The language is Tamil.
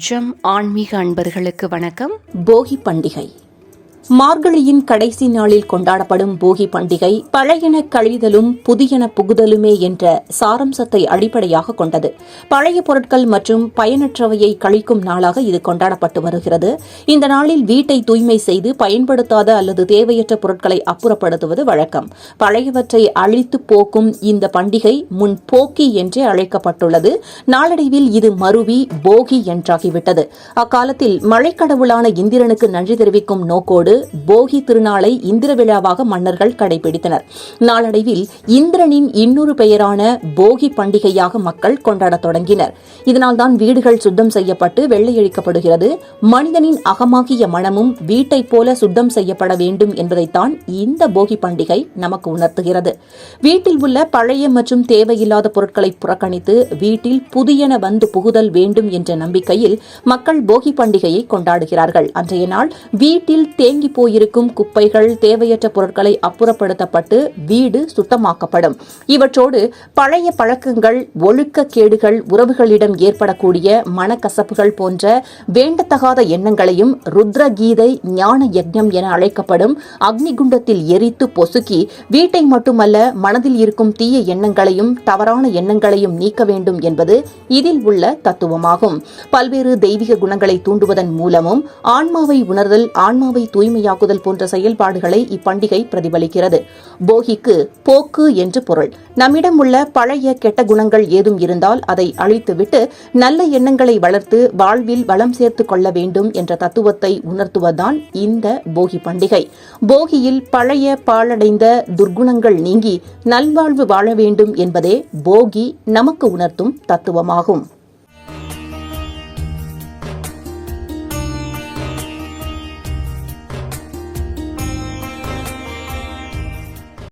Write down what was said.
ஜம் ஆன்மீக அன்பர்களுக்கு வணக்கம். போகி பண்டிகை மார்கழியின் கடைசி நாளில் கொண்டாடப்படும் போகி பண்டிகை பழையன கழிதலும் புதியன புகுதலுமே என்ற சாரம்சத்தை அடிப்படையாக கொண்டது. பழைய பொருட்கள் மற்றும் பயனற்றவையை கழிக்கும் நாளாக இது கொண்டாடப்பட்டு வருகிறது. இந்த நாளில் வீட்டை தூய்மை செய்து பயன்படுத்தாத அல்லது தேவையற்ற பொருட்களை அப்புறப்படுத்துவது வழக்கம். பழையவற்றை அழித்து போக்கும் இந்த பண்டிகை முன் போக்கி என்றே அழைக்கப்பட்டுள்ளது. நாளடைவில் இது மருவி போகி என்றாகிவிட்டது. அக்காலத்தில் மழைக்கடவுளான இந்திரனுக்கு நன்றி தெரிவிக்கும் நோக்கோடு போகி திருநாளை இந்திர விழாவாக மன்னர்கள் கடைபிடித்தனர். நாளடைவில் இந்திரனின் இன்னொரு பெயரான போகி பண்டிகையாக மக்கள் கொண்டாடத் தொடங்கினர். இதனால்தான் வீடுகள் சுத்தம் செய்யப்பட்டு வெள்ளையழிக்கப்படுகிறது. மனிதனின் அகமாகிய மனமும் வீட்டைப் போல சுத்தம் செய்யப்பட வேண்டும் என்பதைத்தான் இந்த போகி பண்டிகை நமக்கு உணர்த்துகிறது. வீட்டில் உள்ள பழைய மற்றும் தேவையில்லாத பொருட்களை புறக்கணித்து வீட்டில் புதியன வந்து புகுதல் வேண்டும் என்ற நம்பிக்கையில் மக்கள் போகி பண்டிகையை கொண்டாடுகிறார்கள். அன்றைய நாள் வீட்டில் தேங்கி போயிருக்கும் குப்பைகள், தேவையற்ற பொருட்களை அப்புறப்படுத்தப்பட்டு வீடு சுத்தமாக்கப்படும். இவற்றோடு பழைய பழக்கங்கள், ஒழுக்கக்கேடுகள், உறவுகளிடம் ஏற்படக்கூடிய மனக்கசப்புகள் போன்ற வேண்டத்தகாத எண்ணங்களையும் ருத்ரகீதை ஞான யஜ்ஞம் என அழைக்கப்படும் அக்னிகுண்டத்தில் எரித்து பொசுக்கி வீட்டை மட்டுமல்ல மனதில் இருக்கும் தீய எண்ணங்களையும் தவறான எண்ணங்களையும் நீக்க வேண்டும் என்பது இதில் உள்ள தத்துவமாகும். பல்வேறு தெய்வீக குணங்களை தூண்டுவதன் மூலமும் ஆன்மாவை உணர்தல், ஆன்மாவை தூய்மையாக்குதல் போன்ற செயல்பாடுகளை இப்பண்டிகை பிரதிபலிக்கிறது. போகிக்கு போக்கு என்று பொருள். நம்மிடம் உள்ள பழைய கெட்ட குணங்கள் ஏதும் இருந்தால் அதை அழித்துவிட்டு நல்ல எண்ணங்களை வளர்த்து வாழ்வில் வளம் சேர்த்துக் கொள்ள வேண்டும் என்ற தத்துவத்தை உணர்த்துவதுதான் இந்த போகி பண்டிகை. போகியில் பழைய பாழடைந்த துர்குணங்கள் நீங்கி நல்வாழ்வு வாழ வேண்டும் என்பதே போகி நமக்கு உணர்த்தும் தத்துவமாகும்.